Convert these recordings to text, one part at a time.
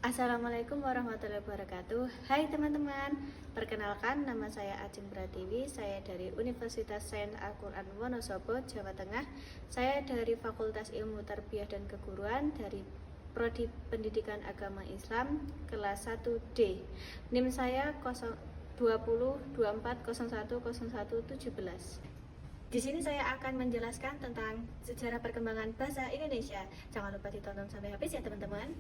Assalamualaikum warahmatullahi wabarakatuh. Hai teman-teman, perkenalkan nama saya Ajeng Pratiwi. Saya dari Universitas Sains Al-Quran Wonosobo, Jawa Tengah. Saya dari Fakultas Ilmu Tarbiyah dan Keguruan dari Prodi Pendidikan Agama Islam kelas 1D. NIM saya 2024010117. Di sini saya akan menjelaskan tentang sejarah perkembangan bahasa Indonesia. Jangan lupa ditonton sampai habis ya teman-teman.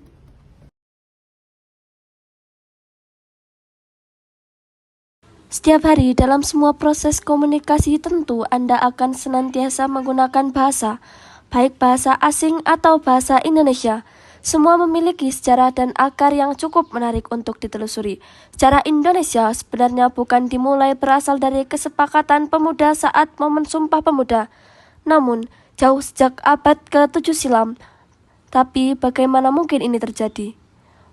Setiap hari dalam semua proses komunikasi tentu Anda akan senantiasa menggunakan bahasa, baik bahasa asing atau bahasa Indonesia. Semua memiliki sejarah dan akar yang cukup menarik untuk ditelusuri. Sejarah Indonesia sebenarnya bukan dimulai berasal dari kesepakatan pemuda saat momen Sumpah Pemuda, namun jauh sejak abad ke-7 silam. Tapi bagaimana mungkin ini terjadi?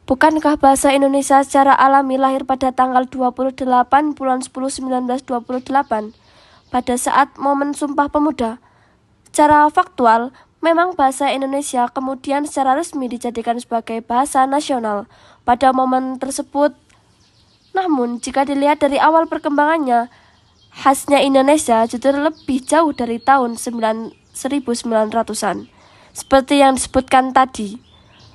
Bukankah bahasa Indonesia secara alami lahir pada tanggal 28 bulan 10 1928 pada saat momen Sumpah Pemuda? Secara faktual, memang bahasa Indonesia kemudian secara resmi dijadikan sebagai bahasa nasional pada momen tersebut. Namun, jika dilihat dari awal perkembangannya, khasnya Indonesia justru lebih jauh dari tahun 1900-an. Seperti yang disebutkan tadi,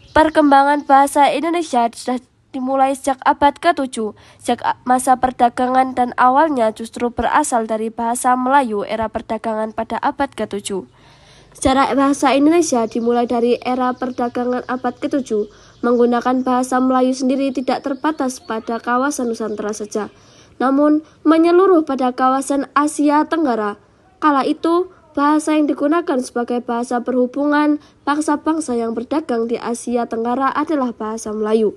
perkembangan bahasa Indonesia sudah dimulai sejak abad ke-7, sejak masa perdagangan dan awalnya justru berasal dari bahasa Melayu era perdagangan pada abad ke-7. Sejarah bahasa Indonesia dimulai dari era perdagangan abad ke-7, menggunakan bahasa Melayu sendiri tidak terbatas pada kawasan Nusantara saja, namun menyeluruh pada kawasan Asia Tenggara. Kala itu, bahasa yang digunakan sebagai bahasa perhubungan bangsa-bangsa yang berdagang di Asia Tenggara adalah bahasa Melayu.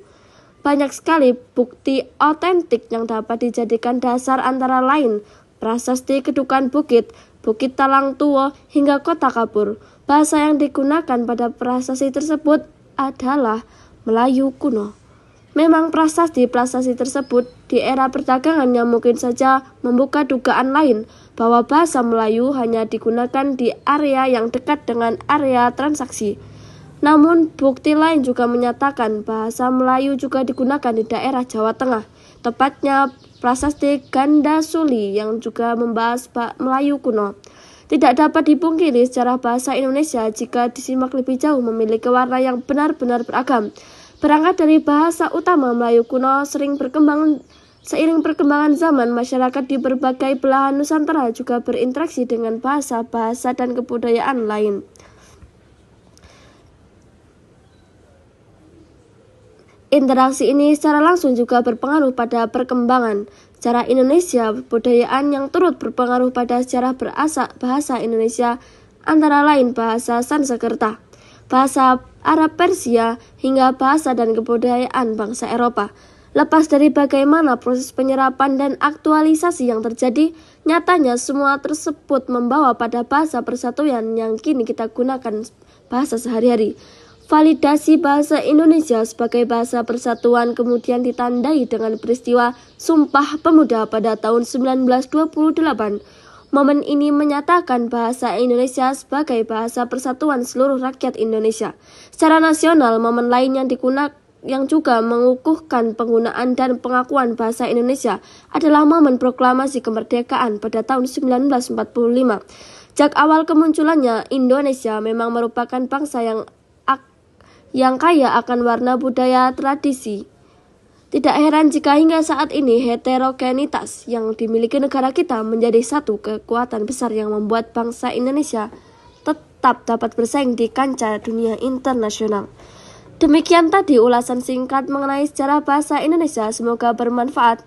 Banyak sekali bukti otentik yang dapat dijadikan dasar antara lain prasasti Kedukan Bukit, Bukit Talang Tua, hingga Kota Kapur. Bahasa yang digunakan pada prasasti tersebut adalah Melayu kuno. Memang prasasti-prasasti tersebut di era perdagangan yang mungkin saja membuka dugaan lain bahwa bahasa Melayu hanya digunakan di area yang dekat dengan area transaksi. Namun, bukti lain juga menyatakan bahasa Melayu juga digunakan di daerah Jawa Tengah, tepatnya prasasti Gandasuli yang juga membahas Melayu kuno. Tidak dapat dipungkiri sejarah bahasa Indonesia jika disimak lebih jauh memiliki warna yang benar-benar beragam. Berangkat dari bahasa utama Melayu kuno seiring perkembangan zaman, masyarakat di berbagai belahan Nusantara juga berinteraksi dengan bahasa-bahasa dan kebudayaan lain. Interaksi ini secara langsung juga berpengaruh pada perkembangan sejarah Indonesia. Kebudayaan yang turut berpengaruh pada sejarah bahasa Indonesia antara lain bahasa Sanskerta, bahasa Arab Persia, hingga bahasa dan kebudayaan bangsa Eropa. Lepas dari bagaimana proses penyerapan dan aktualisasi yang terjadi, nyatanya semua tersebut membawa pada bahasa persatuan yang kini kita gunakan bahasa sehari-hari. Validasi bahasa Indonesia sebagai bahasa persatuan kemudian ditandai dengan peristiwa Sumpah Pemuda pada tahun 1928. Momen ini menyatakan bahasa Indonesia sebagai bahasa persatuan seluruh rakyat Indonesia. Secara nasional, momen lain yang juga mengukuhkan penggunaan dan pengakuan bahasa Indonesia adalah momen proklamasi kemerdekaan pada tahun 1945. Sejak awal kemunculannya, Indonesia memang merupakan bangsa yang kaya akan warna budaya tradisi. Tidak heran jika hingga saat ini heterogenitas yang dimiliki negara kita menjadi satu kekuatan besar yang membuat bangsa Indonesia tetap dapat bersaing di kancah dunia internasional. Demikian tadi ulasan singkat mengenai sejarah bahasa Indonesia, semoga bermanfaat.